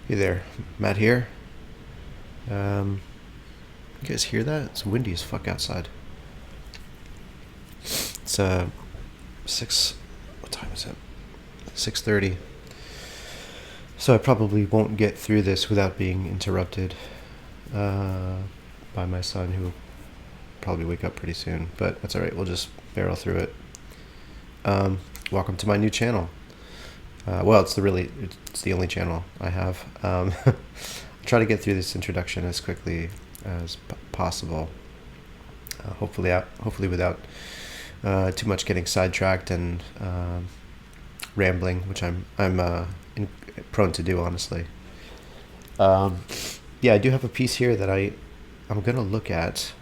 Hey there, Matt here. You guys hear that? It's windy as fuck outside. It's 6. What time is it? 6:30. So I probably won't get through this without being interrupted by my son, who will probably wake up pretty soon. But that's all right. We'll just barrel through it. Welcome to my new channel. Well, it's the only channel I have. I'll try to get through this introduction as quickly as possible. Hopefully without too much getting sidetracked and rambling, which I'm prone to do, honestly. Yeah, I do have a piece here that I'm gonna look at,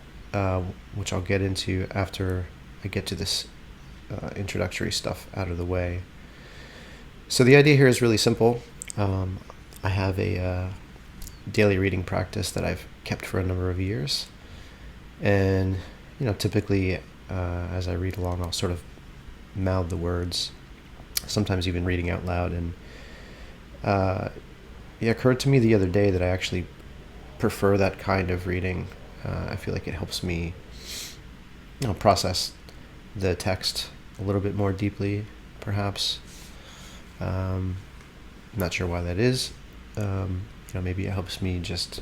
which I'll get into after I get to this introductory stuff out of the way. So the idea here is really simple. I have a daily reading practice that I've kept for a number of years, and typically as I read along, I'll sort of mouth the words, sometimes even reading out loud. And it occurred to me the other day that I actually prefer that kind of reading. I feel like it helps me process the text a little bit more deeply, perhaps. Not sure why that is. Maybe it helps me just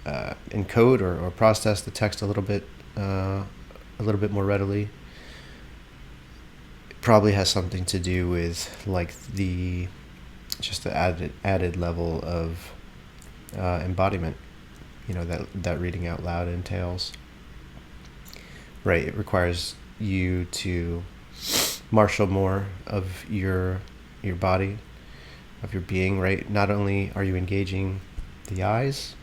encode or process the text a little bit more readily. It probably has something to do with the added level of embodiment, that reading out loud entails. Right, it requires you to marshal more of your body, of your being, right? Not only are you engaging the eyes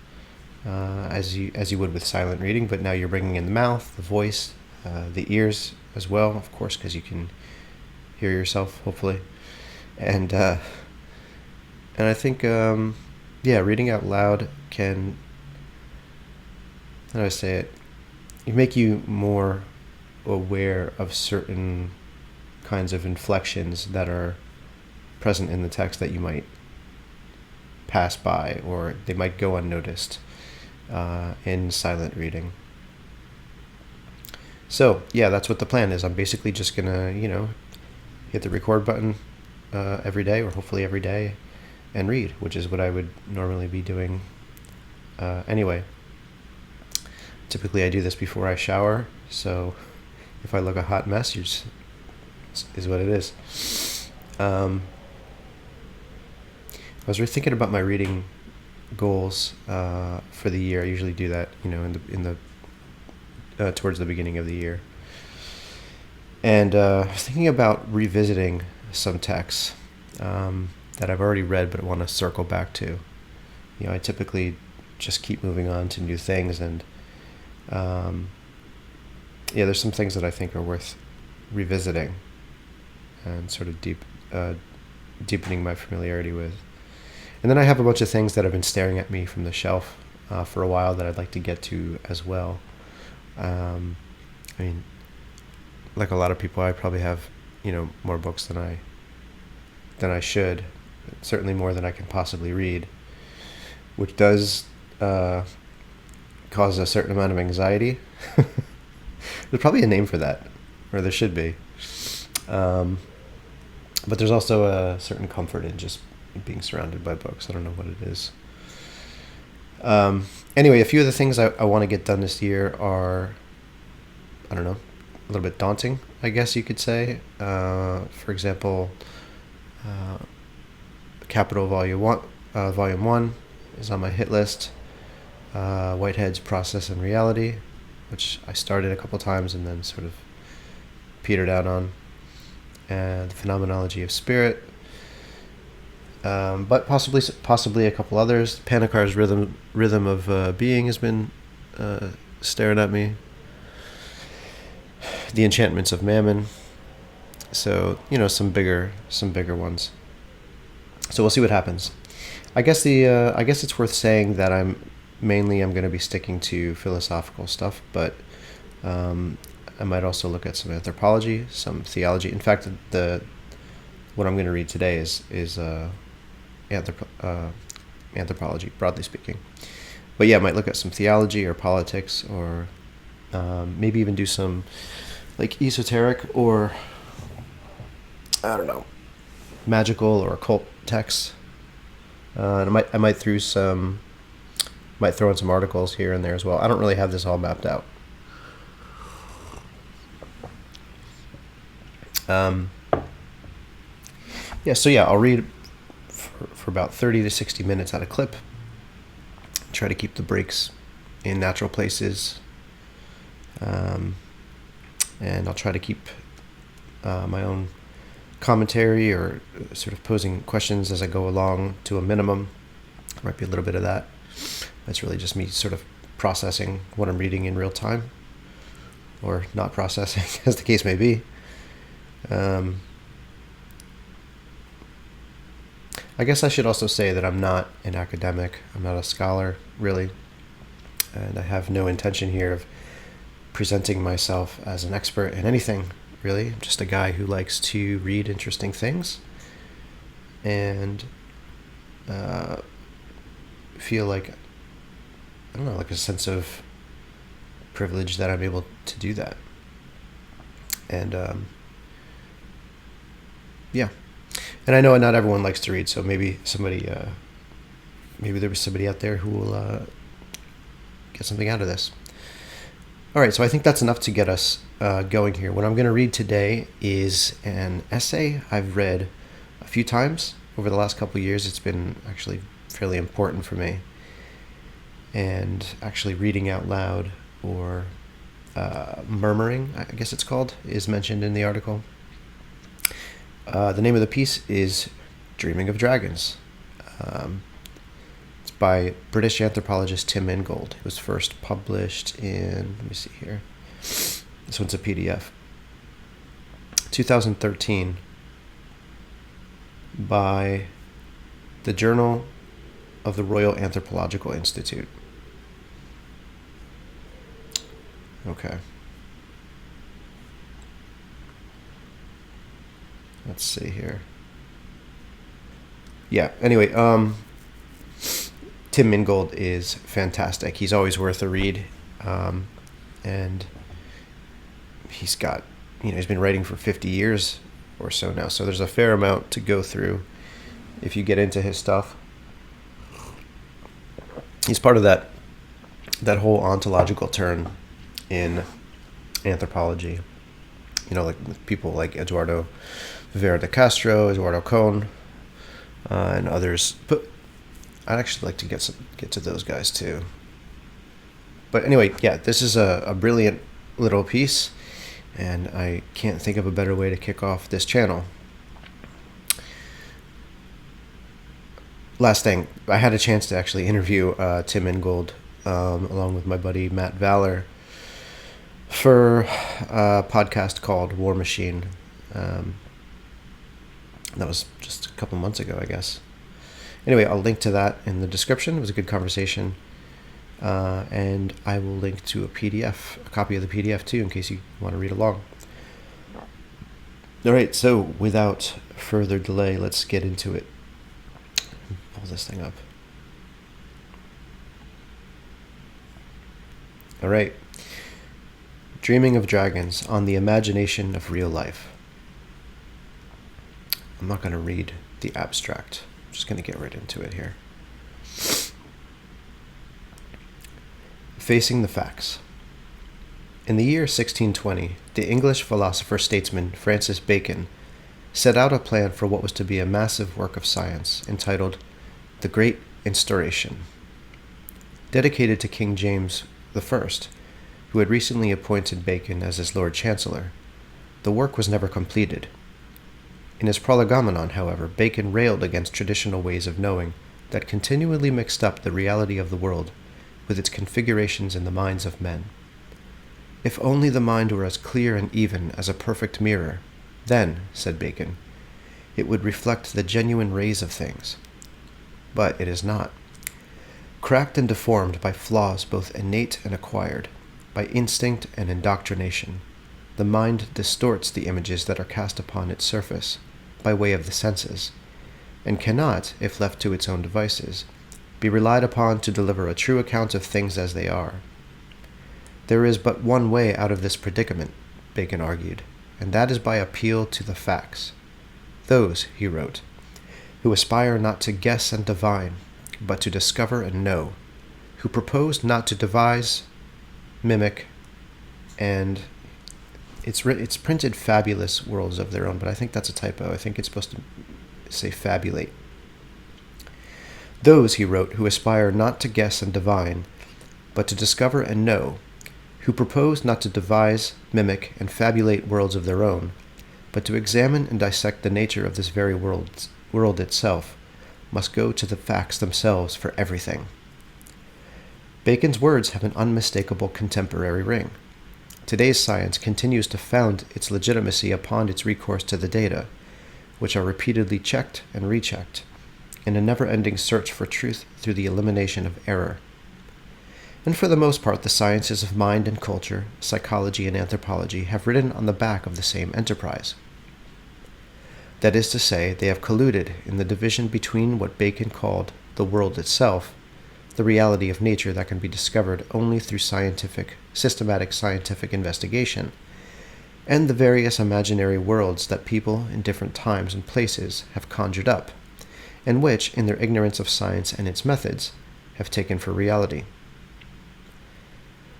as you would with silent reading, but now you're bringing in the mouth, the voice, the ears as well, of course, because you can hear yourself, hopefully. And I think reading out loud can, how do I say it? It make you more aware of certain kinds of inflections that are present in the text that you might pass by, or they might go unnoticed in silent reading. So yeah, that's what the plan is. I'm basically just gonna hit the record button every day, or hopefully every day, and read, which is what I would normally be doing anyway. Typically I do this before I shower, so if I look a hot mess, is what it is. I was really thinking about my reading goals for the year. I usually do that, in the towards the beginning of the year. And I was thinking about revisiting some texts that I've already read but want to circle back to. I typically just keep moving on to new things, and there's some things that I think are worth revisiting and sort of deepening my familiarity with. And then I have a bunch of things that have been staring at me from the shelf for a while that I'd like to get to as well. Like a lot of people, I probably have more books than I should, certainly more than I can possibly read, which does cause a certain amount of anxiety. There's probably a name for that, or there should be. But there's also a certain comfort in just being surrounded by books. I don't know what it is. Anyway, a few of the things I want to get done this year are, I don't know, a little bit daunting, I guess you could say. For example, Capital Volume 1 is on my hit list. Whitehead's Process and Reality, which I started a couple times and then sort of petered out on. And The Phenomenology of Spirit, but possibly a couple others. Panikar's Rhythm of Being has been staring at me. The Enchantments of Mammon. So some bigger ones. So we'll see what happens. I guess it's worth saying that I'm going to be sticking to philosophical stuff, but I might also look at some anthropology, some theology. In fact, what I'm going to read today is anthropology, broadly speaking. But yeah, I might look at some theology or politics, or maybe even do some like esoteric or, I don't know, magical or occult texts. And I might throw in some articles here and there as well. I don't really have this all mapped out. I'll read for about 30 to 60 minutes at a clip. Try to keep the breaks in natural places. And I'll try to keep my own commentary or sort of posing questions as I go along to a minimum. Might be a little bit of that. That's really just me sort of processing what I'm reading in real time, or not processing, as the case may be. I guess I should also say that I'm not an academic. I'm not a scholar, really. And I have no intention here of presenting myself as an expert in anything, really. I'm just a guy who likes to read interesting things and feel like, I don't know, like a sense of privilege that I'm able to do that. And and I know not everyone likes to read, so maybe there was somebody out there who will get something out of this. All right, so I think that's enough to get us going here. What I'm going to read today is an essay I've read a few times over the last couple of years. It's been actually fairly important for me. And actually reading out loud, or murmuring, I guess it's called, is mentioned in the article. The name of the piece is Dreaming of Dragons. It's by British anthropologist Tim Ingold. It was first published in, let me see here, this one's a PDF, 2013, by the Journal of the Royal Anthropological Institute. Okay. Let's see here. Yeah, anyway, Tim Ingold is fantastic. He's always worth a read. And he's got, he's been writing for 50 years or so now. So there's a fair amount to go through if you get into his stuff. He's part of that whole ontological turn in anthropology. Like with people like Eduardo Vera de Castro, Eduardo Cohn, and others. But I'd actually like to get to those guys too. But anyway, yeah, this is a brilliant little piece, and I can't think of a better way to kick off this channel. Last thing, I had a chance to actually interview Tim Ingold along with my buddy Matt Valor for a podcast called War Machine. That was just a couple months ago, I guess. Anyway, I'll link to that in the description. It was a good conversation. And I will link to a PDF, a copy of the PDF too, in case you want to read along. All right, so without further delay, let's get into it. Pull this thing up. All right. Dreaming of Dragons, on the Imagination of Real Life. I'm not going to read the abstract. I'm just going to get right into it here. Facing the facts. In the year 1620, the English philosopher-statesman Francis Bacon set out a plan for what was to be a massive work of science entitled The Great Instauration. Dedicated to King James I, who had recently appointed Bacon as his Lord Chancellor, the work was never completed. In his Prolegomenon, however, Bacon railed against traditional ways of knowing that continually mixed up the reality of the world with its configurations in the minds of men. If only the mind were as clear and even as a perfect mirror, then, said Bacon, it would reflect the genuine rays of things. But it is not. Cracked and deformed by flaws both innate and acquired, by instinct and indoctrination, the mind distorts the images that are cast upon its surface, by way of the senses, and cannot, if left to its own devices, be relied upon to deliver a true account of things as they are. There is but one way out of this predicament, Bacon argued, and that is by appeal to the facts. Those, he wrote, who aspire not to guess and divine, but to discover and know, who propose not to devise, mimic, and it's printed fabulous worlds of their own, but I think that's a typo. I think it's supposed to say fabulate. Those, he wrote, who aspire not to guess and divine, but to discover and know, who propose not to devise, mimic, and fabulate worlds of their own, but to examine and dissect the nature of this very world itself, must go to the facts themselves for everything. Bacon's words have an unmistakable contemporary ring. Today's science continues to found its legitimacy upon its recourse to the data, which are repeatedly checked and rechecked, in a never-ending search for truth through the elimination of error. And for the most part, the sciences of mind and culture, psychology and anthropology, have ridden on the back of the same enterprise. That is to say, they have colluded in the division between what Bacon called the world itself, the reality of nature that can be discovered only through systematic scientific investigation, and the various imaginary worlds that people in different times and places have conjured up, and which, in their ignorance of science and its methods, have taken for reality.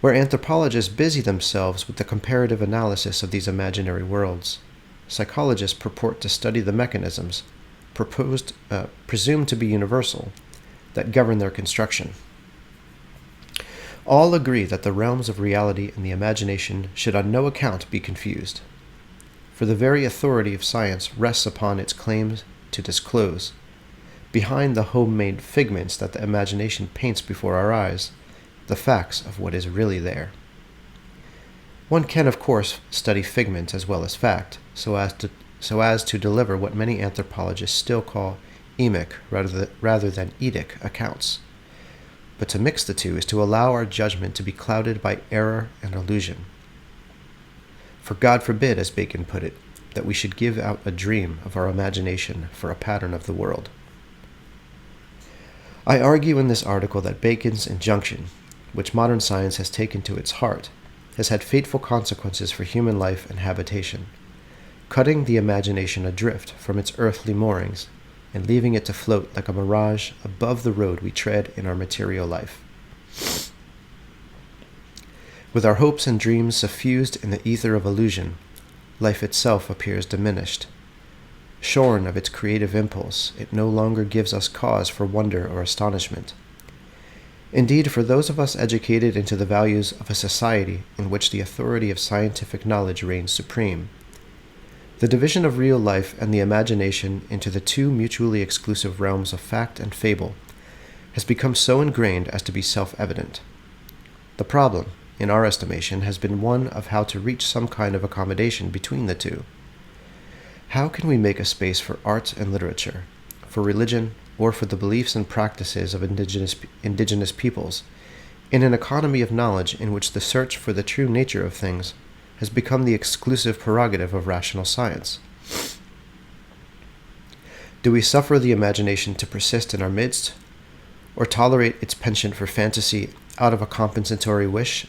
Where anthropologists busy themselves with the comparative analysis of these imaginary worlds, psychologists purport to study the mechanisms, presumed to be universal, that govern their construction. All agree that the realms of reality and the imagination should on no account be confused, for the very authority of science rests upon its claims to disclose, behind the homemade figments that the imagination paints before our eyes, the facts of what is really there. One can, of course, study figment as well as fact, so as to deliver what many anthropologists still call emic rather than eidic accounts. But to mix the two is to allow our judgment to be clouded by error and illusion. For God forbid, as Bacon put it, that we should give out a dream of our imagination for a pattern of the world. I argue in this article that Bacon's injunction, which modern science has taken to its heart, has had fateful consequences for human life and habitation, cutting the imagination adrift from its earthly moorings and leaving it to float like a mirage above the road we tread in our material life. With our hopes and dreams suffused in the ether of illusion, life itself appears diminished. Shorn of its creative impulse, it no longer gives us cause for wonder or astonishment. Indeed, for those of us educated into the values of a society in which the authority of scientific knowledge reigns supreme, the division of real life and the imagination into the two mutually exclusive realms of fact and fable has become so ingrained as to be self-evident. The problem, in our estimation, has been one of how to reach some kind of accommodation between the two. How can we make a space for art and literature, for religion, or for the beliefs and practices of indigenous peoples, in an economy of knowledge in which the search for the true nature of things has become the exclusive prerogative of rational science? Do we suffer the imagination to persist in our midst, or tolerate its penchant for fantasy out of a compensatory wish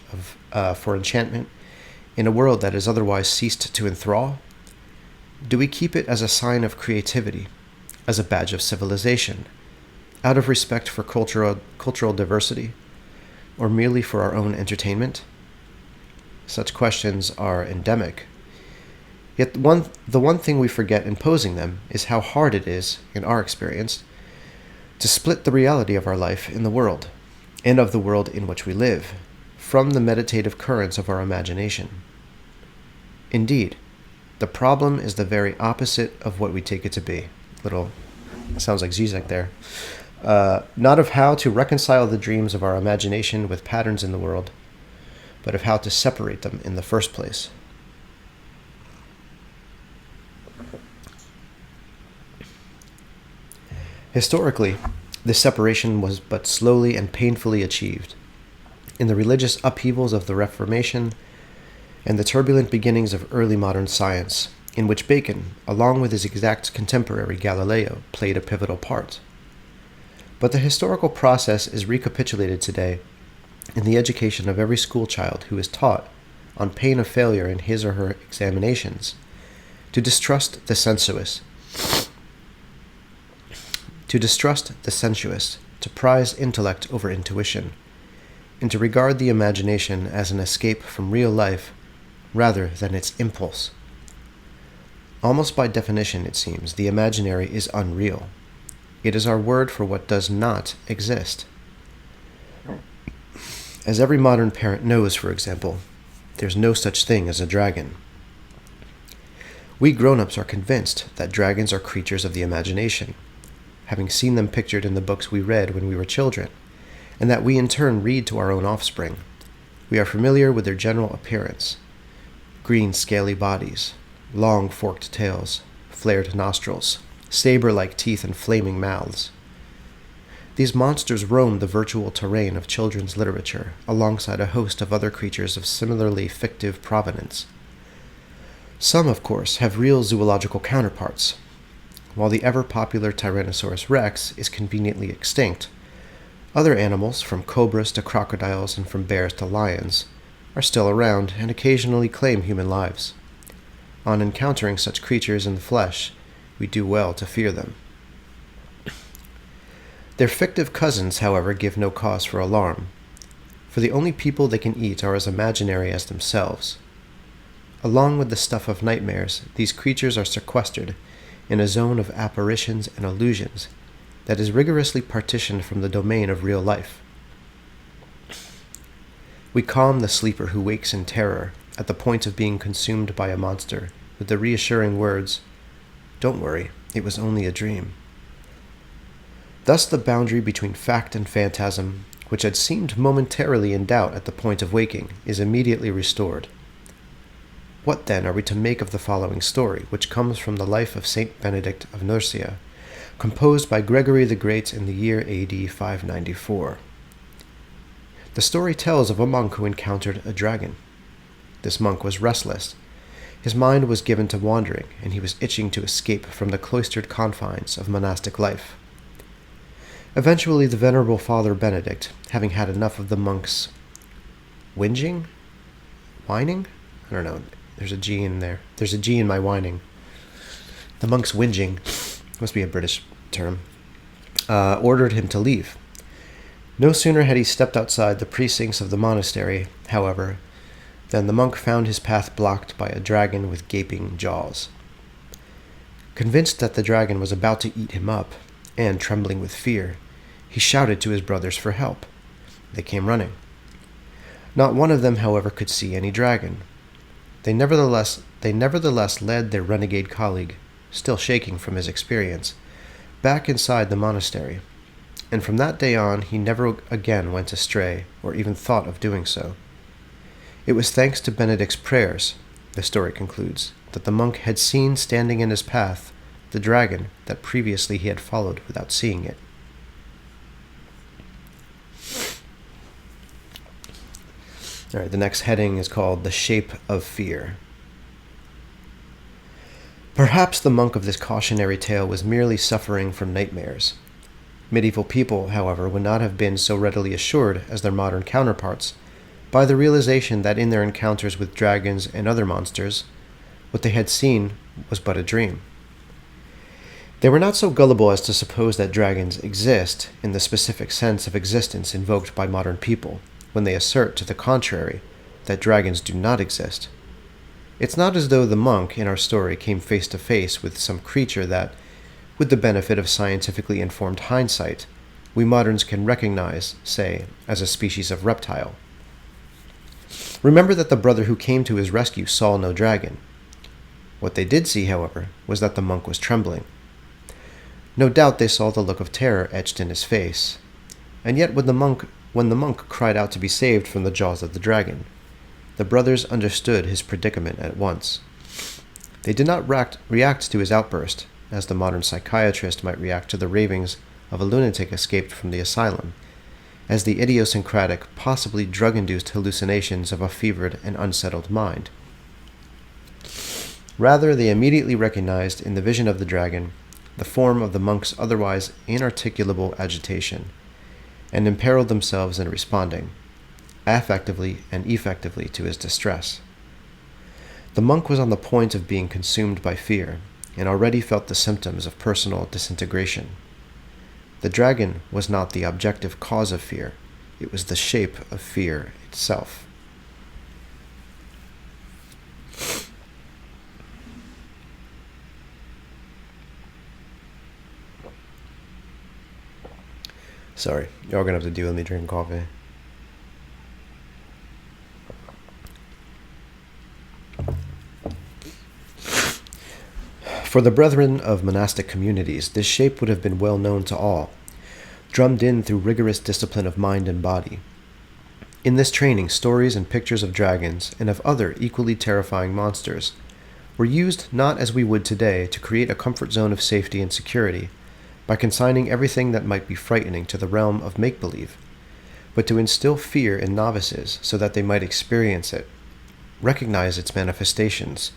for enchantment in a world that has otherwise ceased to enthrall? Do we keep it as a sign of creativity, as a badge of civilization, out of respect for cultural diversity, or merely for our own entertainment? Such questions are endemic. Yet the one thing we forget in posing them is how hard it is, in our experience, to split the reality of our life in the world, and of the world in which we live, from the meditative currents of our imagination. Indeed, the problem is the very opposite of what we take it to be. Sounds like Zizek there. Not of how to reconcile the dreams of our imagination with patterns in the world, but of how to separate them in the first place. Historically, this separation was but slowly and painfully achieved. In the religious upheavals of the Reformation and the turbulent beginnings of early modern science, in which Bacon, along with his exact contemporary Galileo, played a pivotal part. But the historical process is recapitulated today in the education of every schoolchild who is taught, on pain of failure in his or her examinations, to distrust the sensuous, to prize intellect over intuition, and to regard the imagination as an escape from real life rather than its impulse. Almost by definition, it seems, the imaginary is unreal. It is our word for what does not exist. As every modern parent knows, for example, there's no such thing as a dragon. We grown-ups are convinced that dragons are creatures of the imagination, having seen them pictured in the books we read when we were children, and that we in turn read to our own offspring. We are familiar with their general appearance: green scaly bodies, long forked tails, flared nostrils, saber-like teeth, and flaming mouths. These monsters roam the virtual terrain of children's literature alongside a host of other creatures of similarly fictive provenance. Some, of course, have real zoological counterparts. While the ever-popular Tyrannosaurus rex is conveniently extinct, other animals, from cobras to crocodiles and from bears to lions, are still around and occasionally claim human lives. On encountering such creatures in the flesh, we do well to fear them. Their fictive cousins, however, give no cause for alarm, for the only people they can eat are as imaginary as themselves. Along with the stuff of nightmares, these creatures are sequestered in a zone of apparitions and illusions that is rigorously partitioned from the domain of real life. We calm the sleeper who wakes in terror at the point of being consumed by a monster with the reassuring words, "Don't worry, it was only a dream." Thus the boundary between fact and phantasm, which had seemed momentarily in doubt at the point of waking, is immediately restored. What then are we to make of the following story, which comes from the life of Saint Benedict of Nursia, composed by Gregory the Great in the year AD 594? The story tells of a monk who encountered a dragon. This monk was restless. His mind was given to wandering, and he was itching to escape from the cloistered confines of monastic life. Eventually, the venerable Father Benedict, having had enough of the monk's whining? I don't know. There's a G in there. There's a G in my whining. The monk's whinging, must be a British term, ordered him to leave. No sooner had he stepped outside the precincts of the monastery, however, than the monk found his path blocked by a dragon with gaping jaws. Convinced that the dragon was about to eat him up, and trembling with fear, he shouted to his brothers for help. They came running. Not one of them, however, could see any dragon. They nevertheless led their renegade colleague, still shaking from his experience, back inside the monastery, and from that day on he never again went astray, or even thought of doing so. It was thanks to Benedict's prayers, the story concludes, that the monk had seen standing in his path the dragon that previously he had followed without seeing it. All right, the next heading is called The Shape of Fear. Perhaps the monk of this cautionary tale was merely suffering from nightmares. Medieval people, however, would not have been so readily assured as their modern counterparts by the realization that in their encounters with dragons and other monsters, what they had seen was but a dream. They were not so gullible as to suppose that dragons exist in the specific sense of existence invoked by modern people, when they assert to the contrary that dragons do not exist. It's not as though the monk in our story came face to face with some creature that, with the benefit of scientifically informed hindsight, we moderns can recognize, say, as a species of reptile. Remember that the brother who came to his rescue saw no dragon. What they did see, however, was that the monk was trembling. No doubt they saw the look of terror etched in his face, and yet when the monk cried out to be saved from the jaws of the dragon, the brothers understood his predicament at once. They did not react to his outburst, as the modern psychiatrist might react to the ravings of a lunatic escaped from the asylum, as the idiosyncratic, possibly drug-induced hallucinations of a fevered and unsettled mind. Rather, they immediately recognized in the vision of the dragon the form of the monk's otherwise inarticulable agitation, and imperiled themselves in responding, affectively and effectively, to his distress. The monk was on the point of being consumed by fear, and already felt the symptoms of personal disintegration. The dragon was not the objective cause of fear, it was the shape of fear itself. Sorry, y'all gonna have to deal with me drinking coffee. For the brethren of monastic communities, this shape would have been well known to all, drummed in through rigorous discipline of mind and body. In this training, stories and pictures of dragons and of other equally terrifying monsters were used not as we would today to create a comfort zone of safety and security, by consigning everything that might be frightening to the realm of make-believe, but to instill fear in novices so that they might experience it, recognize its manifestations,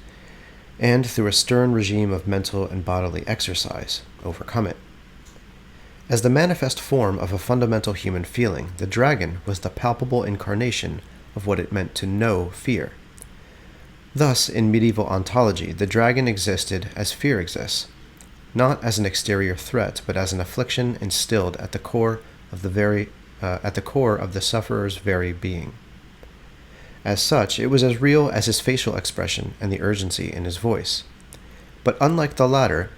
and, through a stern regime of mental and bodily exercise, overcome it. As the manifest form of a fundamental human feeling, the dragon was the palpable incarnation of what it meant to know fear. Thus, in medieval ontology, the dragon existed as fear exists, not as an exterior threat, but as an affliction instilled at the core of the sufferer's very being. As such, it was as real as his facial expression and the urgency in his voice. But unlike the latter,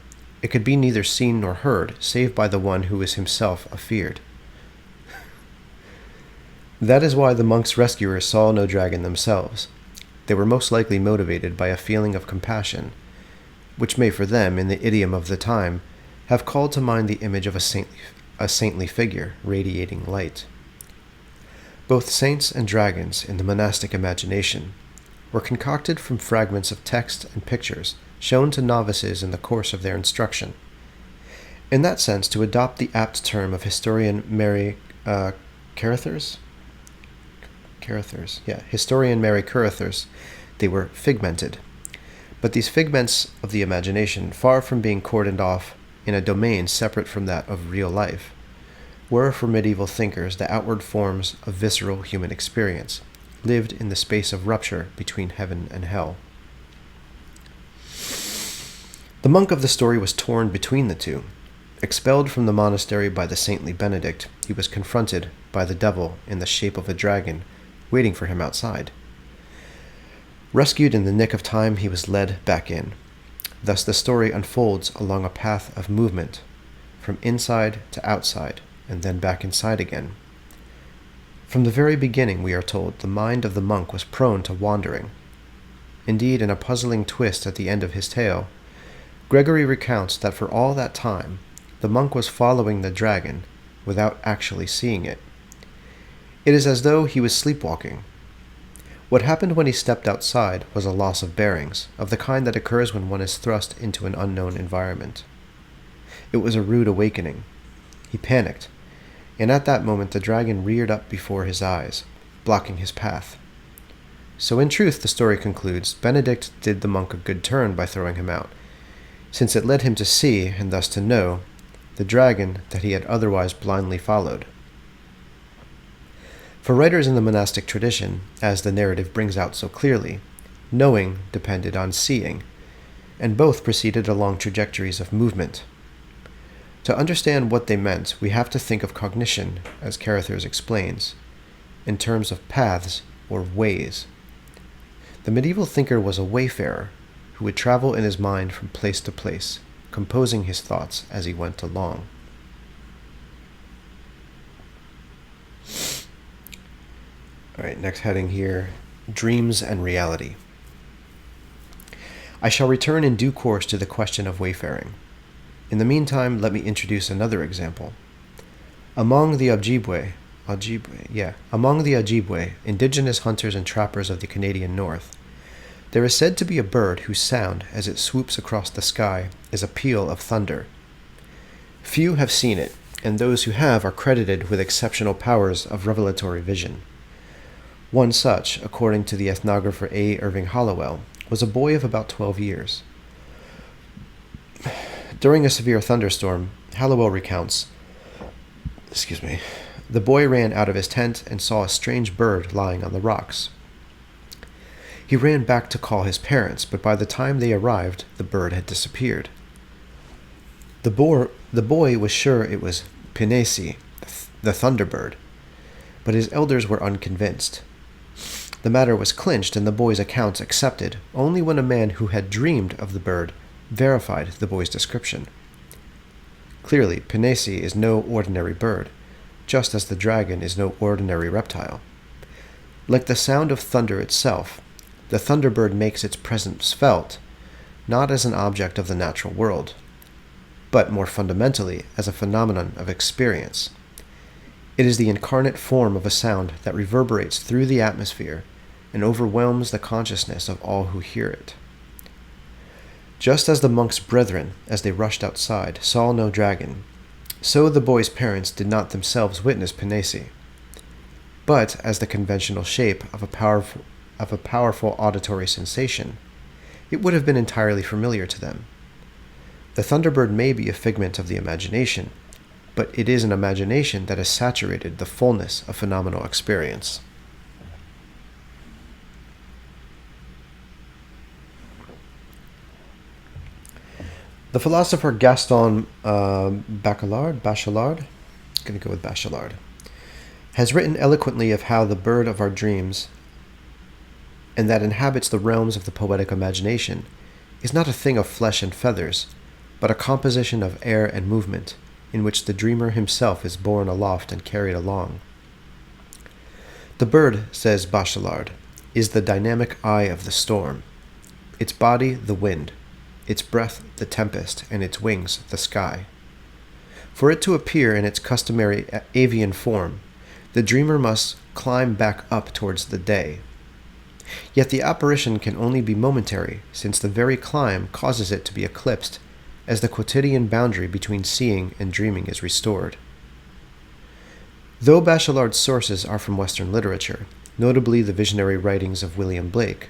it could be neither seen nor heard, save by the one who is himself afeared. That is why the monk's rescuers saw no dragon themselves. They were most likely motivated by a feeling of compassion, which may for them, in the idiom of the time, have called to mind the image of a saintly figure radiating light. Both saints and dragons in the monastic imagination were concocted from fragments of text and pictures shown to novices in the course of their instruction. In that sense, to adopt the apt term of historian Mary Carruthers, they were figmented. But these figments of the imagination, far from being cordoned off in a domain separate from that of real life, were for medieval thinkers the outward forms of visceral human experience, lived in the space of rupture between heaven and hell. The monk of the story was torn between the two. Expelled from the monastery by the saintly Benedict, he was confronted by the devil in the shape of a dragon, waiting for him outside. Rescued in the nick of time, he was led back in. Thus the story unfolds along a path of movement, from inside to outside, and then back inside again. From the very beginning, we are told, the mind of the monk was prone to wandering. Indeed, in a puzzling twist at the end of his tale, Gregory recounts that for all that time, the monk was following the dragon without actually seeing it. It is as though he was sleepwalking. What happened when he stepped outside was a loss of bearings, of the kind that occurs when one is thrust into an unknown environment. It was a rude awakening. He panicked, and at that moment the dragon reared up before his eyes, blocking his path. So in truth, the story concludes, Benedict did the monk a good turn by throwing him out, since it led him to see, and thus to know, the dragon that he had otherwise blindly followed. For writers in the monastic tradition, as the narrative brings out so clearly, knowing depended on seeing, and both proceeded along trajectories of movement. To understand what they meant, we have to think of cognition, as Carruthers explains, in terms of paths or ways. The medieval thinker was a wayfarer who would travel in his mind from place to place, composing his thoughts as he went along. All right, next heading here, dreams and reality. I shall return in due course to the question of wayfaring. In the meantime, let me introduce another example. Among the Ojibwe, indigenous hunters and trappers of the Canadian North, there is said to be a bird whose sound, as it swoops across the sky, is a peal of thunder. Few have seen it, and those who have are credited with exceptional powers of revelatory vision. One such, according to the ethnographer A. Irving Hollowell, was a boy of about 12 years. During a severe thunderstorm, Hallowell recounts, the boy ran out of his tent and saw a strange bird lying on the rocks. He ran back to call his parents, but by the time they arrived, the bird had disappeared. The boy was sure it was Pinesi, the thunderbird, but his elders were unconvinced. The matter was clinched and the boy's accounts accepted only when a man who had dreamed of the bird verified the boy's description. Clearly, Pinesi is no ordinary bird, just as the dragon is no ordinary reptile. Like the sound of thunder itself, the thunderbird makes its presence felt, not as an object of the natural world, but more fundamentally as a phenomenon of experience. It is the incarnate form of a sound that reverberates through the atmosphere and overwhelms the consciousness of all who hear it. Just as the monk's brethren, as they rushed outside, saw no dragon, so the boy's parents did not themselves witness Pinesi, but as the conventional shape of a powerful auditory sensation, it would have been entirely familiar to them. The thunderbird may be a figment of the imagination, but it is an imagination that has saturated the fullness of phenomenal experience. The philosopher Gaston Bachelard, going to go with Bachelard, has written eloquently of how the bird of our dreams and that inhabits the realms of the poetic imagination is not a thing of flesh and feathers, but a composition of air and movement, in which the dreamer himself is borne aloft and carried along. The bird, says Bachelard, is the dynamic eye of the storm, its body the wind, its breath the tempest, and its wings the sky. For it to appear in its customary avian form, the dreamer must climb back up towards the day. Yet the apparition can only be momentary, since the very climb causes it to be eclipsed as the quotidian boundary between seeing and dreaming is restored. Though Bachelard's sources are from Western literature, notably the visionary writings of William Blake,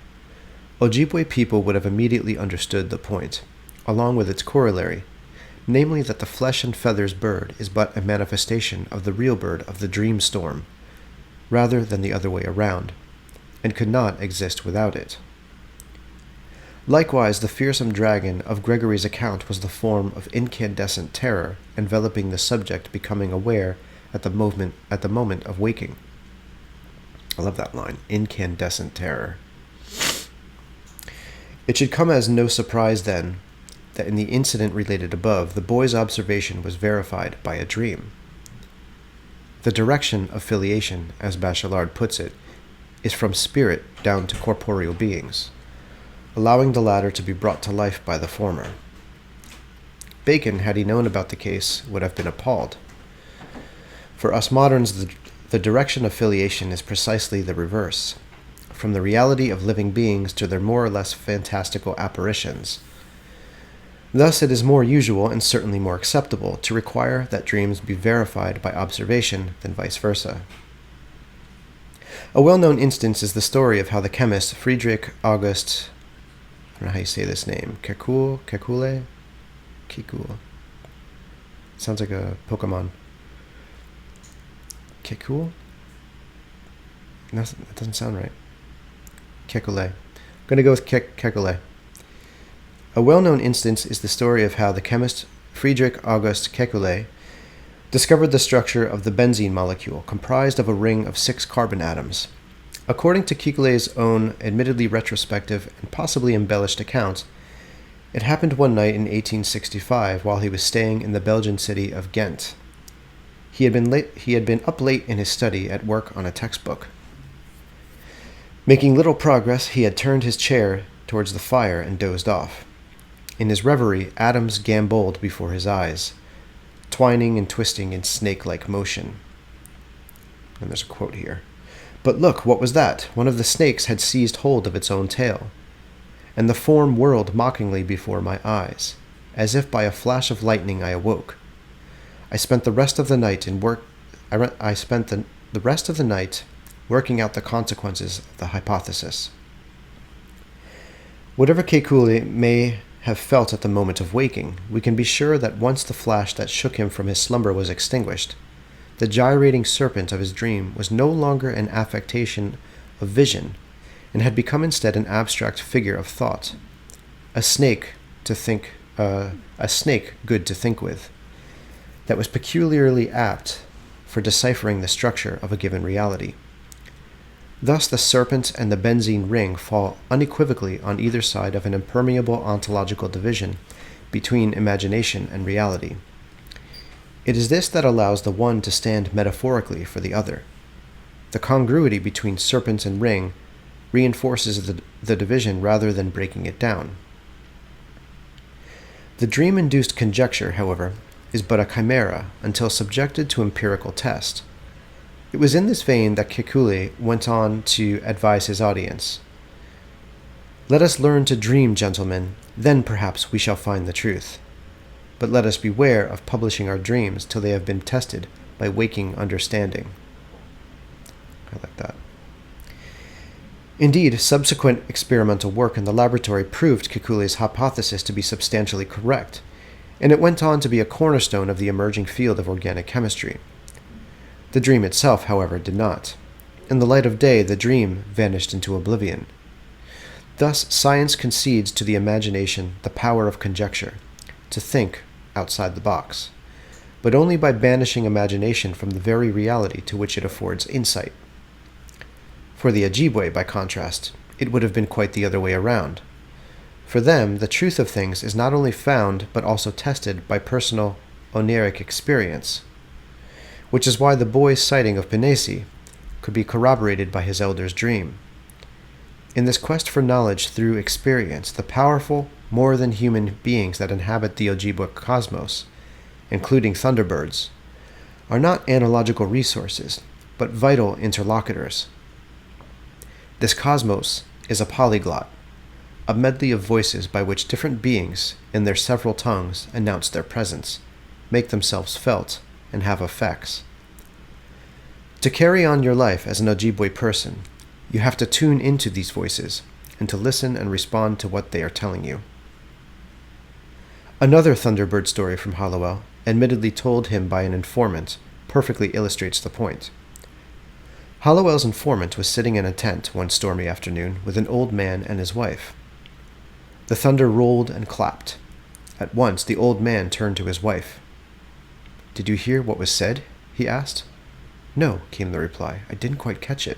Ojibwe people would have immediately understood the point, along with its corollary, namely that the flesh and feathers bird is but a manifestation of the real bird of the dream storm, rather than the other way around, and could not exist without it. Likewise, the fearsome dragon of Gregory's account was the form of incandescent terror enveloping the subject becoming aware at the moment of waking. I love that line, incandescent terror. It should come as no surprise, then, that in the incident related above, the boy's observation was verified by a dream. The direction of filiation, as Bachelard puts it, is from spirit down to corporeal beings, allowing the latter to be brought to life by the former. Bacon, had he known about the case, would have been appalled. For us moderns, the direction of filiation is precisely the reverse, from the reality of living beings to their more or less fantastical apparitions. Thus, it is more usual, and certainly more acceptable, to require that dreams be verified by observation than vice versa. A well-known instance is the story of how the chemist Friedrich August, I don't know how you say this name, Kekule? Sounds like a Pokemon. Kekule? No, that doesn't sound right. Kekule. I'm going to go with Kekule. A well-known instance is the story of how the chemist Friedrich August Kekule discovered the structure of the benzene molecule, comprised of a ring of 6 carbon atoms. According to Kekule's own admittedly retrospective and possibly embellished account, it happened one night in 1865 while he was staying in the Belgian city of Ghent. He had been up late in his study at work on a textbook. Making little progress, he had turned his chair towards the fire and dozed off. In his reverie, atoms gamboled before his eyes, twining and twisting in snake-like motion. And there's a quote here. But look, what was that? One of the snakes had seized hold of its own tail, and the form whirled mockingly before my eyes. As if by a flash of lightning I awoke. I spent the rest of the night working out the consequences of the hypothesis. Whatever Kekule may have felt at the moment of waking, we can be sure that once the flash that shook him from his slumber was extinguished, the gyrating serpent of his dream was no longer an affectation of vision, and had become instead an abstract figure of thought, a snake good to think with, that was peculiarly apt for deciphering the structure of a given reality. Thus the serpent and the benzene ring fall unequivocally on either side of an impermeable ontological division between imagination and reality. It is this that allows the one to stand metaphorically for the other. The congruity between serpent and ring reinforces the division rather than breaking it down. The dream-induced conjecture, however, is but a chimera until subjected to empirical test. It was in this vein that Kekule went on to advise his audience. "Let us learn to dream, gentlemen, then perhaps we shall find the truth. But let us beware of publishing our dreams till they have been tested by waking understanding." I like that. Indeed, subsequent experimental work in the laboratory proved Kekule's hypothesis to be substantially correct, and it went on to be a cornerstone of the emerging field of organic chemistry. The dream itself, however, did not. In the light of day, the dream vanished into oblivion. Thus, science concedes to the imagination the power of conjecture, to think outside the box, but only by banishing imagination from the very reality to which it affords insight. For the Ojibwe, by contrast, it would have been quite the other way around. For them, the truth of things is not only found, but also tested by personal oniric experience, which is why the boy's sighting of Pinesi could be corroborated by his elder's dream. In this quest for knowledge through experience, the powerful, more than human beings that inhabit the Ojibwe cosmos, including thunderbirds, are not analogical resources, but vital interlocutors. This cosmos is a polyglot, a medley of voices by which different beings, in their several tongues, announce their presence, make themselves felt, and have effects. To carry on your life as an Ojibwe person, you have to tune into these voices, and to listen and respond to what they are telling you. Another Thunderbird story from Hallowell, admittedly told him by an informant, perfectly illustrates the point. Hallowell's informant was sitting in a tent one stormy afternoon with an old man and his wife. The thunder rolled and clapped. At once the old man turned to his wife. "Did you hear what was said?" he asked. "No," came the reply. "I didn't quite catch it."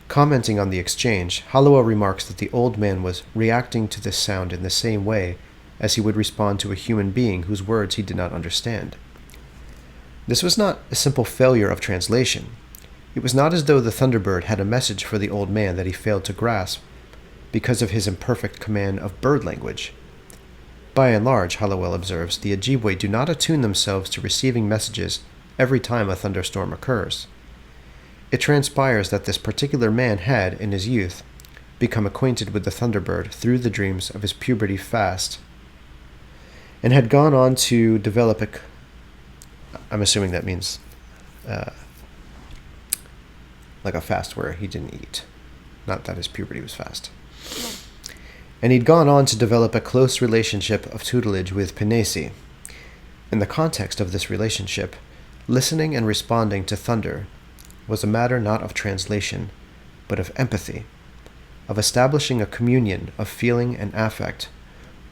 Commenting on the exchange, Hallowell remarks that the old man was reacting to this sound in the same way as he would respond to a human being whose words he did not understand. This was not a simple failure of translation. It was not as though the Thunderbird had a message for the old man that he failed to grasp because of his imperfect command of bird language. By and large, Hallowell observes, the Ojibwe do not attune themselves to receiving messages every time a thunderstorm occurs. It transpires that this particular man had, in his youth, become acquainted with the Thunderbird through the dreams of his puberty fast, and had gone on to develop I'm assuming that means like a fast where he didn't eat, not that his puberty was fast. And he'd gone on to develop a close relationship of tutelage with Pinesi. In the context of this relationship, listening and responding to thunder was a matter not of translation, but of empathy, of establishing a communion of feeling and affect,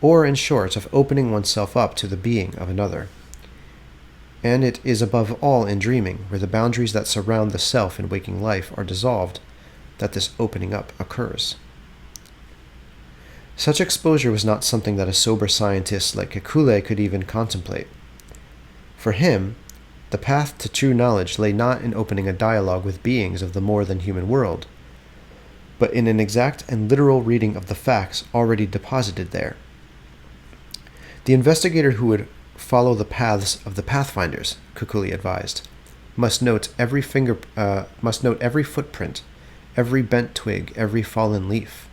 or, in short, of opening oneself up to the being of another. And it is above all in dreaming, where the boundaries that surround the self in waking life are dissolved, that this opening up occurs. Such exposure was not something that a sober scientist like Kekule could even contemplate. For him, the path to true knowledge lay not in opening a dialogue with beings of the more than human world, but in an exact and literal reading of the facts already deposited there. The investigator who would follow the paths of the pathfinders, Kekule advised, must note every footprint, every bent twig, every fallen leaf.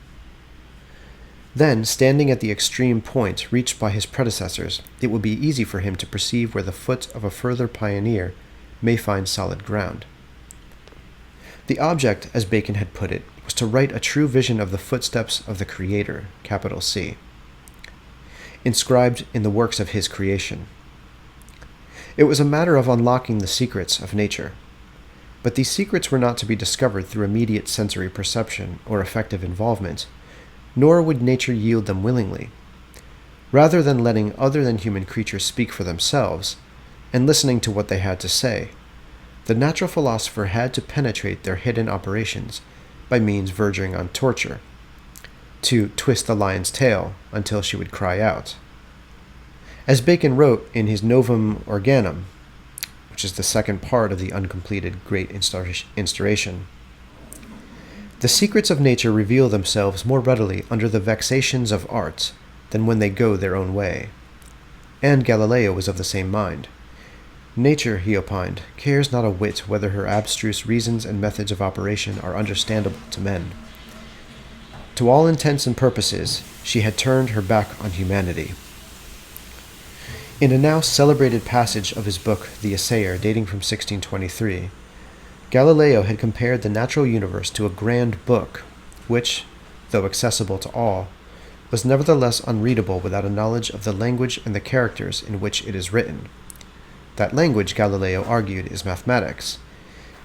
Then, standing at the extreme point reached by his predecessors, it will be easy for him to perceive where the foot of a further pioneer may find solid ground. The object, as Bacon had put it, was to write a true vision of the footsteps of the Creator, capital C. inscribed in the works of his creation. It was a matter of unlocking the secrets of nature. But these secrets were not to be discovered through immediate sensory perception or effective involvement, nor would nature yield them willingly. Rather than letting other than human creatures speak for themselves, and listening to what they had to say, the natural philosopher had to penetrate their hidden operations by means verging on torture, to twist the lion's tail until she would cry out. As Bacon wrote in his Novum Organum, which is the second part of the uncompleted Great Instauration, the secrets of nature reveal themselves more readily under the vexations of art than when they go their own way. And Galileo was of the same mind. Nature, he opined, cares not a whit whether her abstruse reasons and methods of operation are understandable to men. To all intents and purposes, she had turned her back on humanity. In a now celebrated passage of his book, The Assayer, dating from 1623, Galileo had compared the natural universe to a grand book, which, though accessible to all, was nevertheless unreadable without a knowledge of the language and the characters in which it is written. That language, Galileo argued, is mathematics,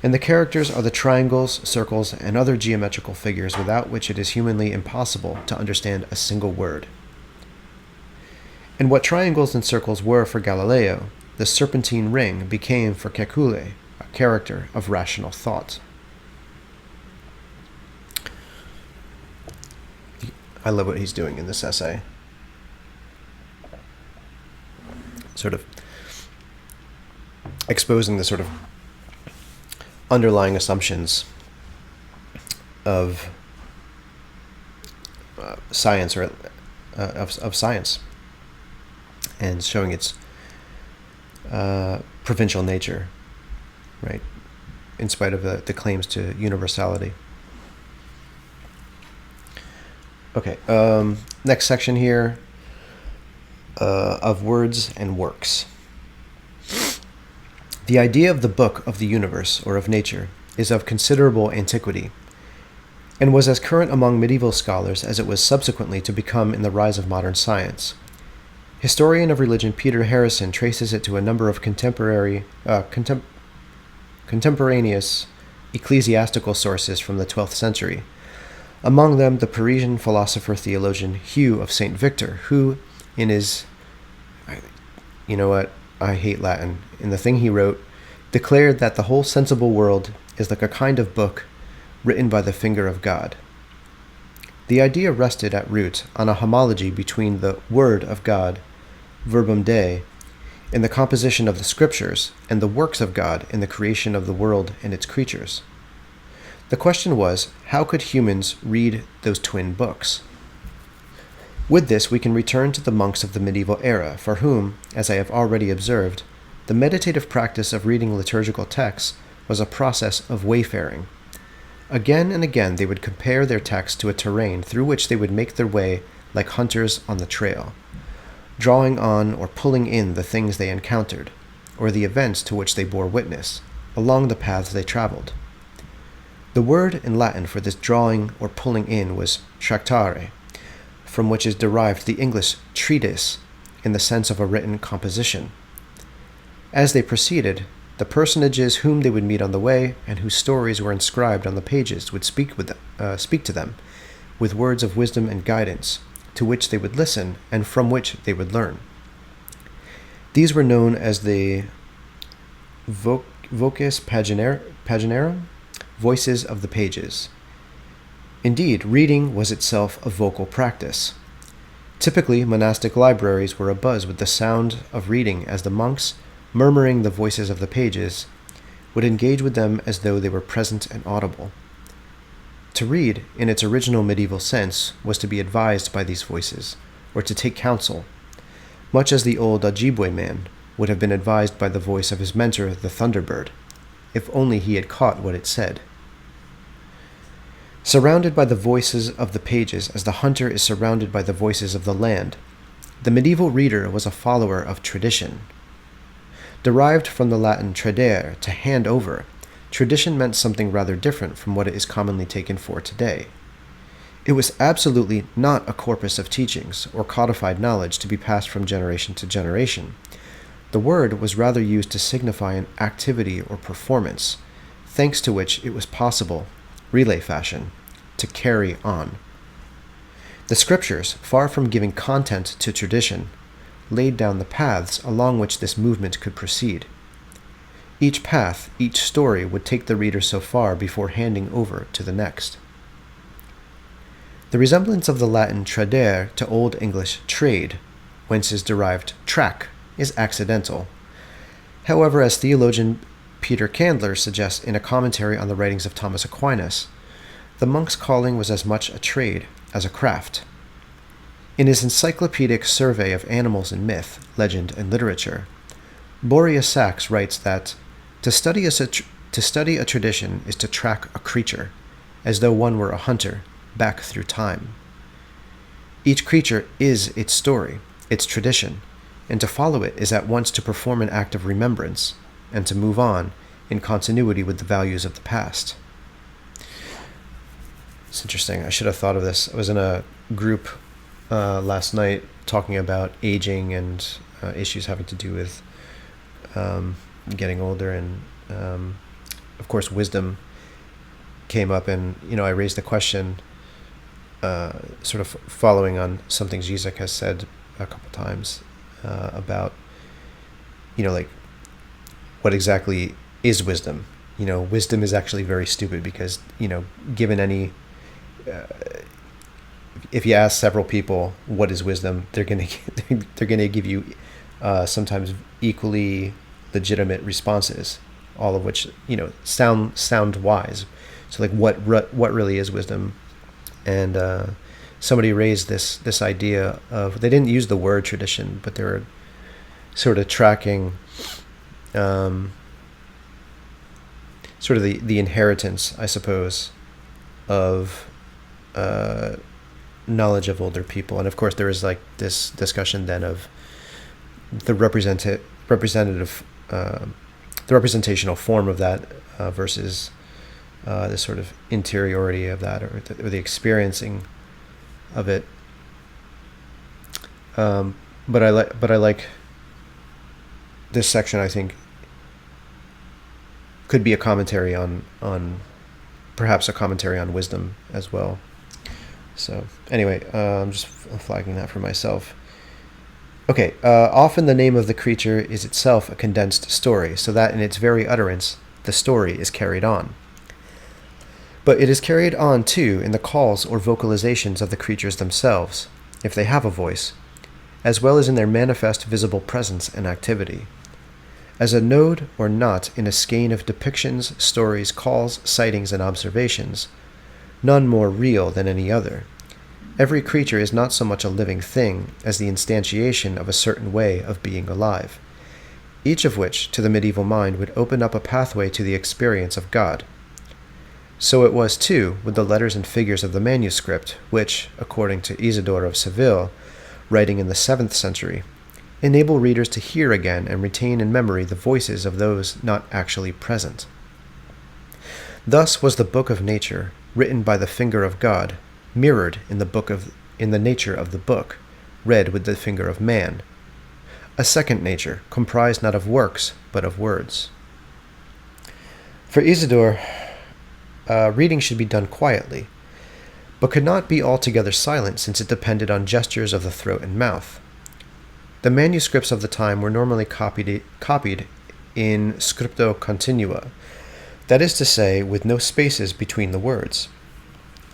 and the characters are the triangles, circles, and other geometrical figures without which it is humanly impossible to understand a single word. And what triangles and circles were for Galileo, the serpentine ring became for Kekule a character of rational thought. I love what he's doing in this essay. Sort of exposing the sort of underlying assumptions of science, or of science, and showing its provincial nature, right, in spite of the claims to universality. Okay, next section here, of words and works. The idea of the book of the universe, or of nature, is of considerable antiquity, and was as current among medieval scholars as it was subsequently to become in the rise of modern science. Historian of religion Peter Harrison traces it to a number of contemporaneous ecclesiastical sources from the 12th century, among them the Parisian philosopher-theologian Hugh of St. Victor, who, in his, you know what, I hate Latin, in the thing he wrote, declared that the whole sensible world is like a kind of book written by the finger of God. The idea rested at root on a homology between the Word of God, verbum Dei, in the composition of the Scriptures, and the works of God in the creation of the world and its creatures. The question was, how could humans read those twin books? With this, we can return to the monks of the medieval era, for whom, as I have already observed, the meditative practice of reading liturgical texts was a process of wayfaring. Again and again they would compare their text to a terrain through which they would make their way like hunters on the trail, drawing on or pulling in the things they encountered, or the events to which they bore witness, along the paths they traveled. The word in Latin for this drawing or pulling in was tractare, from which is derived the English treatise in the sense of a written composition. As they proceeded, the personages whom they would meet on the way and whose stories were inscribed on the pages would speak to them with words of wisdom and guidance, to which they would listen and from which they would learn. These were known as the voces paginarum, voices of the pages. Indeed, reading was itself a vocal practice. Typically, monastic libraries were abuzz with the sound of reading as the monks, murmuring the voices of the pages, would engage with them as though they were present and audible. To read, in its original medieval sense, was to be advised by these voices, or to take counsel, much as the old Ojibwe man would have been advised by the voice of his mentor, the thunderbird, if only he had caught what it said. Surrounded by the voices of the pages as the hunter is surrounded by the voices of the land, the medieval reader was a follower of tradition. Derived from the Latin tradere, to hand over, tradition meant something rather different from what it is commonly taken for today. It was absolutely not a corpus of teachings or codified knowledge to be passed from generation to generation. The word was rather used to signify an activity or performance, thanks to which it was possible, relay fashion, to carry on. The scriptures, far from giving content to tradition, laid down the paths along which this movement could proceed. Each path, each story would take the reader so far before handing over to the next. The resemblance of the Latin tradere to Old English trade, whence is derived track, is accidental. However, as theologian Peter Candler suggests in a commentary on the writings of Thomas Aquinas, the monk's calling was as much a trade as a craft. In his encyclopedic survey of animals in myth, legend, and literature, Boreas Sachs writes that to study a tradition is to track a creature, as though one were a hunter, back through time. Each creature is its story, its tradition, and to follow it is at once to perform an act of remembrance, and to move on in continuity with the values of the past. It's interesting. I should have thought of this. I was in a group last night talking about aging and issues having to do with getting older, and of course wisdom came up, and I raised the question sort of following on something Zizek has said a couple times about like what exactly is wisdom. Wisdom is actually very stupid because given any if you ask several people what is wisdom, they're gonna give you sometimes equally legitimate responses, all of which sound wise. So like what really is wisdom? And somebody raised this idea of, they didn't use the word tradition, but they were sort of tracking sort of the inheritance, I suppose, of knowledge of older people. And of course there is like this discussion then of the representational form of that versus the sort of interiority of that, or the experiencing of it. But I like this section. I think could be a commentary on perhaps a commentary on wisdom as well. So anyway, I'm just flagging that for myself. Okay, often the name of the creature is itself a condensed story, so that in its very utterance, the story is carried on. But it is carried on, too, in the calls or vocalizations of the creatures themselves, if they have a voice, as well as in their manifest visible presence and activity. As a node or knot in a skein of depictions, stories, calls, sightings, and observations, none more real than any other. Every creature is not so much a living thing as the instantiation of a certain way of being alive, each of which, to the medieval mind, would open up a pathway to the experience of God. So it was, too, with the letters and figures of the manuscript, which, according to Isidore of Seville, writing in the 7th century, enable readers to hear again and retain in memory the voices of those not actually present. Thus was the book of nature, written by the finger of God, mirrored in the nature of the book, read with the finger of man, a second nature, comprised not of works, but of words. For Isidore, reading should be done quietly, but could not be altogether silent, since it depended on gestures of the throat and mouth. The manuscripts of the time were normally copied in scripto continua, that is to say, with no spaces between the words.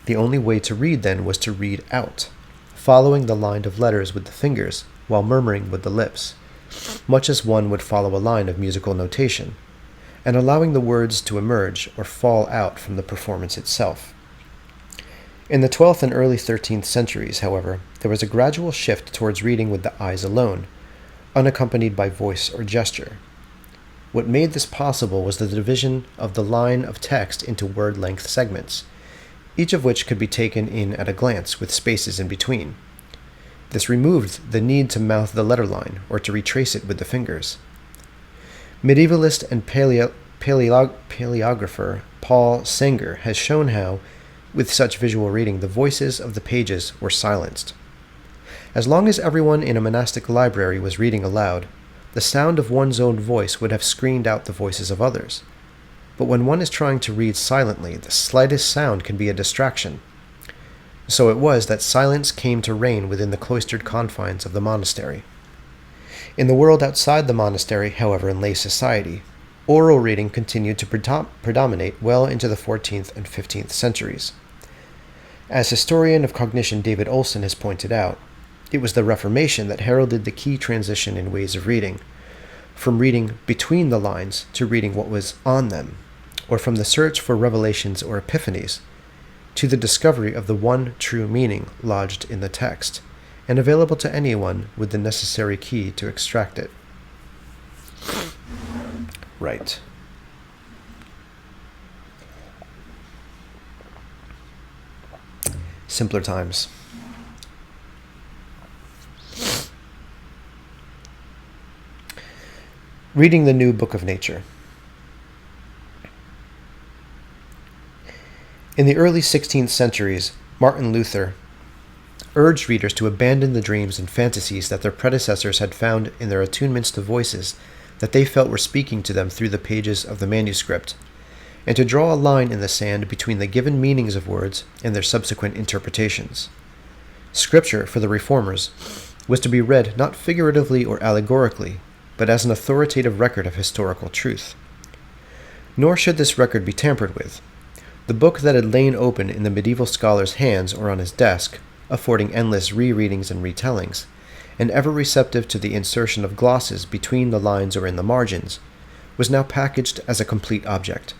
The only way to read then was to read out, following the line of letters with the fingers, while murmuring with the lips, much as one would follow a line of musical notation, and allowing the words to emerge or fall out from the performance itself. In the 12th and early 13th centuries, however, there was a gradual shift towards reading with the eyes alone, unaccompanied by voice or gesture. What made this possible was the division of the line of text into word-length segments, each of which could be taken in at a glance with spaces in between. This removed the need to mouth the letter line or to retrace it with the fingers. Medievalist and paleographer Paul Sanger has shown how, With such visual reading, the voices of the pages were silenced. As long as everyone in a monastic library was reading aloud, the sound of one's own voice would have screened out the voices of others. But when one is trying to read silently, the slightest sound can be a distraction. So it was that silence came to reign within the cloistered confines of the monastery. In the world outside the monastery, however, in lay society, oral reading continued to predominate well into the 14th and 15th centuries. As historian of cognition David Olson has pointed out, it was the Reformation that heralded the key transition in ways of reading, from reading between the lines to reading what was on them, or from the search for revelations or epiphanies to the discovery of the one true meaning lodged in the text, and available to anyone with the necessary key to extract it. Right. Simpler times. Reading the New Book of Nature. In the early 16th centuries, Martin Luther urged readers to abandon the dreams and fantasies that their predecessors had found in their attunements to voices that they felt were speaking to them through the pages of the manuscript, and to draw a line in the sand between the given meanings of words and their subsequent interpretations. Scripture, for the Reformers, was to be read not figuratively or allegorically, but as an authoritative record of historical truth. Nor should this record be tampered with. The book that had lain open in the medieval scholar's hands or on his desk, affording endless rereadings and retellings, and ever receptive to the insertion of glosses between the lines or in the margins, was now packaged as a complete object,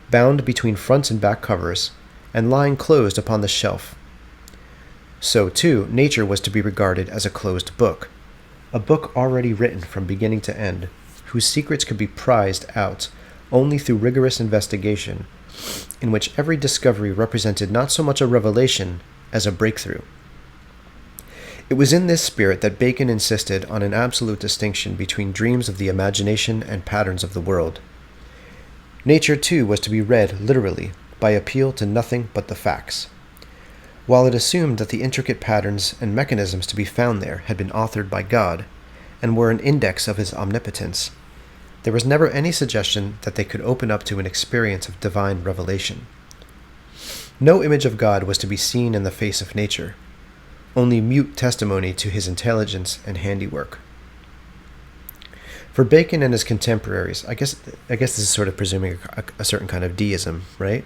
bound between front and back covers, and lying closed upon the shelf. So, too, nature was to be regarded as a closed book, a book already written from beginning to end, whose secrets could be prized out only through rigorous investigation, in which every discovery represented not so much a revelation as a breakthrough. It was in this spirit that Bacon insisted on an absolute distinction between dreams of the imagination and patterns of the world. Nature, too, was to be read literally, by appeal to nothing but the facts. While it assumed that the intricate patterns and mechanisms to be found there had been authored by God, and were an index of his omnipotence, there was never any suggestion that they could open up to an experience of divine revelation. No image of God was to be seen in the face of nature, only mute testimony to his intelligence and handiwork. For Bacon and his contemporaries, I guess this is sort of presuming a certain kind of deism, right?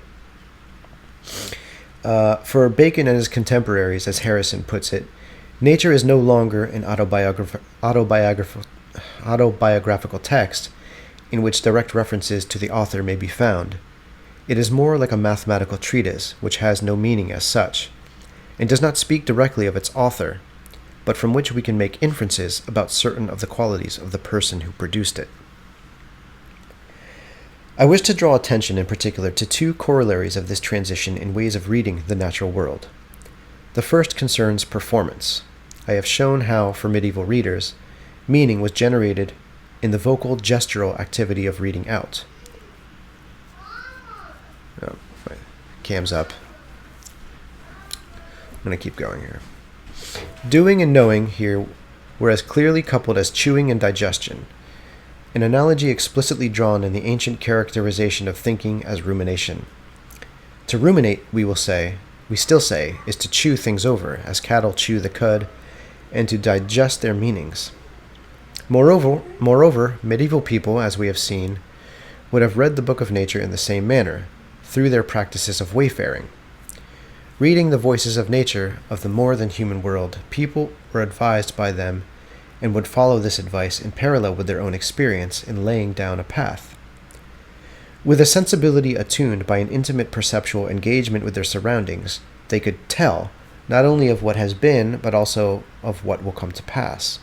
For Bacon and his contemporaries, as Harrison puts it, nature is no longer an autobiographical text in which direct references to the author may be found. It is more like a mathematical treatise, which has no meaning as such, and does not speak directly of its author, but from which we can make inferences about certain of the qualities of the person who produced it. I wish to draw attention in particular to two corollaries of this transition in ways of reading the natural world. The first concerns performance. I have shown how, for medieval readers, meaning was generated in the vocal gestural activity of reading out. Oh, my cam's up. I'm going to keep going here. Doing and knowing here were as clearly coupled as chewing and digestion, an analogy explicitly drawn in the ancient characterization of thinking as rumination. To ruminate, we still say, is to chew things over, as cattle chew the cud, and to digest their meanings. Moreover, medieval people, as we have seen, would have read the Book of Nature in the same manner, through their practices of wayfaring. Reading the voices of nature of the more than human world, people were advised by them and would follow this advice in parallel with their own experience in laying down a path. With a sensibility attuned by an intimate perceptual engagement with their surroundings, they could tell not only of what has been, but also of what will come to pass.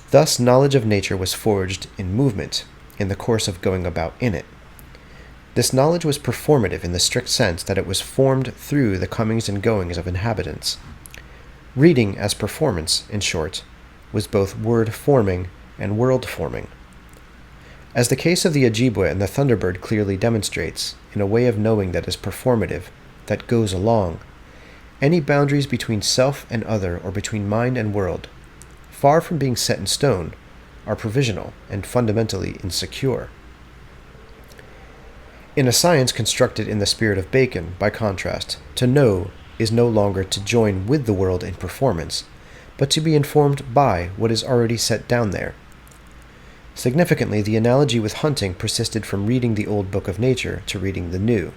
Thus, knowledge of nature was forged in movement, in the course of going about in it. This knowledge was performative in the strict sense that it was formed through the comings and goings of inhabitants. Reading as performance, in short, was both word-forming and world-forming. As the case of the Ojibwe and the Thunderbird clearly demonstrates, in a way of knowing that is performative, that goes along. Any boundaries between self and other or between mind and world, far from being set in stone, are provisional and fundamentally insecure. In a science constructed in the spirit of Bacon, by contrast, to know is no longer to join with the world in performance, but to be informed by what is already set down there. Significantly, the analogy with hunting persisted from reading the old book of nature to reading the new.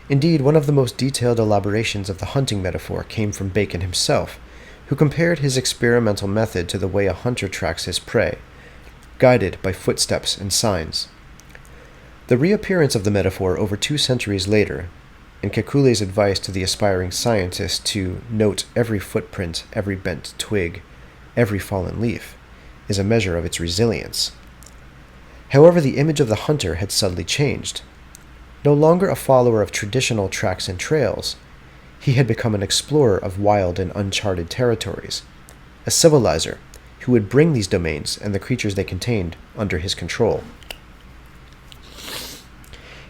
Indeed, one of the most detailed elaborations of the hunting metaphor came from Bacon himself, who compared his experimental method to the way a hunter tracks his prey, guided by footsteps and signs. The reappearance of the metaphor over 2 centuries later, and Kekule's advice to the aspiring scientist to note every footprint, every bent twig, every fallen leaf, is a measure of its resilience. However, the image of the hunter had subtly changed. No longer a follower of traditional tracks and trails, he had become an explorer of wild and uncharted territories, a civilizer who would bring these domains and the creatures they contained under his control.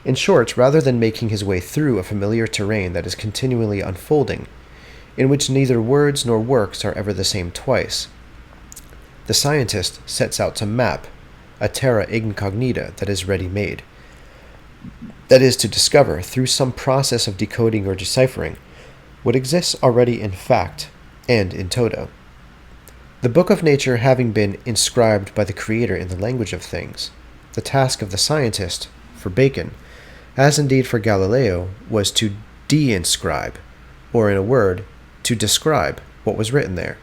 In short, rather than making his way through a familiar terrain that is continually unfolding, in which neither words nor works are ever the same twice, the scientist sets out to map a terra incognita that is ready-made. That is, to discover, through some process of decoding or deciphering, what exists already in fact and in toto. The book of nature having been inscribed by the Creator in the language of things, the task of the scientist, for Bacon, as indeed for Galileo, was to de-inscribe, or in a word, to describe what was written there.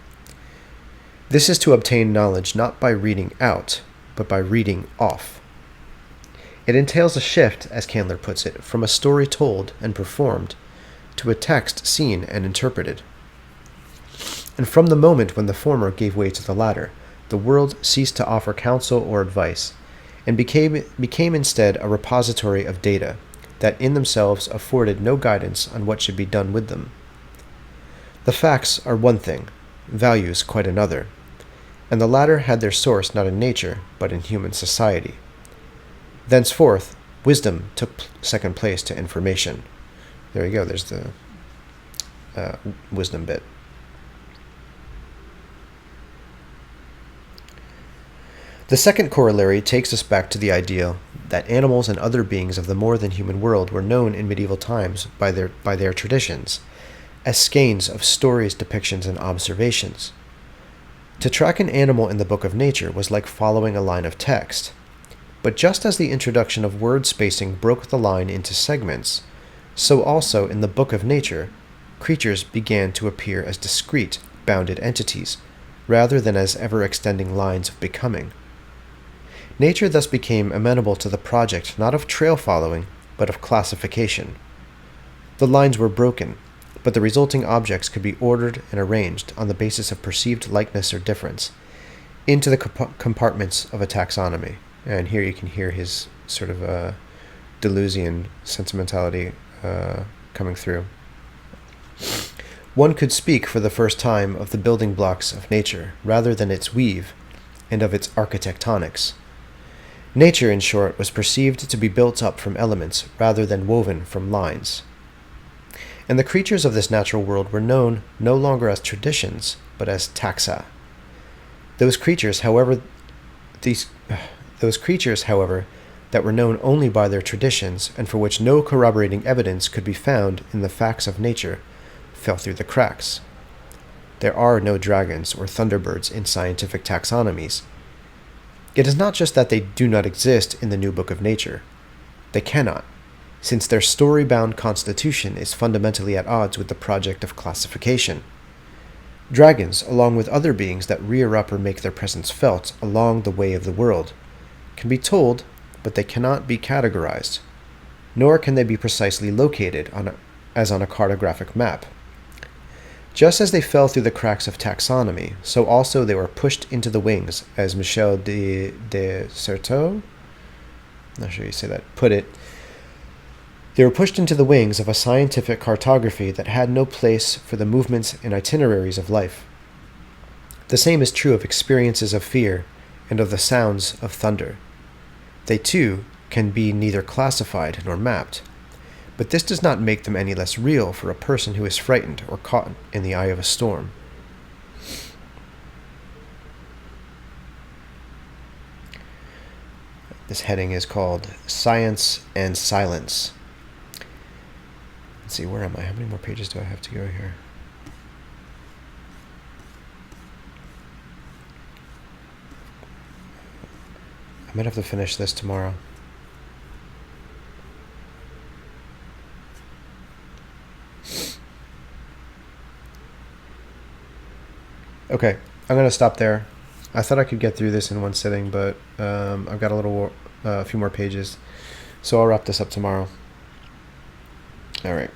This is to obtain knowledge not by reading out, but by reading off. It entails a shift, as Candler puts it, from a story told and performed to a text seen and interpreted. And from the moment when the former gave way to the latter, the world ceased to offer counsel or advice, and became instead a repository of data that in themselves afforded no guidance on what should be done with them. The facts are one thing, values quite another, and the latter had their source not in nature, but in human society. Thenceforth, wisdom took second place to information. There you go, there's the wisdom bit. The second corollary takes us back to the idea that animals and other beings of the more than human world were known in medieval times by their traditions, as skeins of stories, depictions, and observations. To track an animal in the book of nature was like following a line of text. But just as the introduction of word spacing broke the line into segments, so also in the book of nature, creatures began to appear as discrete, bounded entities, rather than as ever-extending lines of becoming. Nature thus became amenable to the project not of trail following, but of classification. The lines were broken, but the resulting objects could be ordered and arranged on the basis of perceived likeness or difference into the compartments of a taxonomy. And here you can hear his sort of Deleuzian sentimentality coming through. One could speak for the first time of the building blocks of nature rather than its weave and of its architectonics. Nature, in short, was perceived to be built up from elements rather than woven from lines. And the creatures of this natural world were known no longer as traditions, but as taxa. Those creatures, however, that were known only by their traditions, and for which no corroborating evidence could be found in the facts of nature, fell through the cracks. There are no dragons or thunderbirds in scientific taxonomies. It is not just that they do not exist in the new book of nature. They cannot, since their story-bound constitution is fundamentally at odds with the project of classification. Dragons, along with other beings that rear up or make their presence felt along the way of the world, can be told, but they cannot be categorized, nor can they be precisely located as on a cartographic map. Just as they fell through the cracks of taxonomy, so also they were pushed into the wings, as Michel de Certeau, I'm not sure you say that, put it. They were pushed into the wings of a scientific cartography that had no place for the movements and itineraries of life. The same is true of experiences of fear and of the sounds of thunder. They, too, can be neither classified nor mapped, But this does not make them any less real for a person who is frightened or caught in the eye of a storm. This heading is called Science and Silence. Let's see, where am I? How many more pages do I have to go here? I might have to finish this tomorrow. Okay, I'm going to stop there. I thought I could get through this in one sitting, but I've got a few more pages. So I'll wrap this up tomorrow. All right.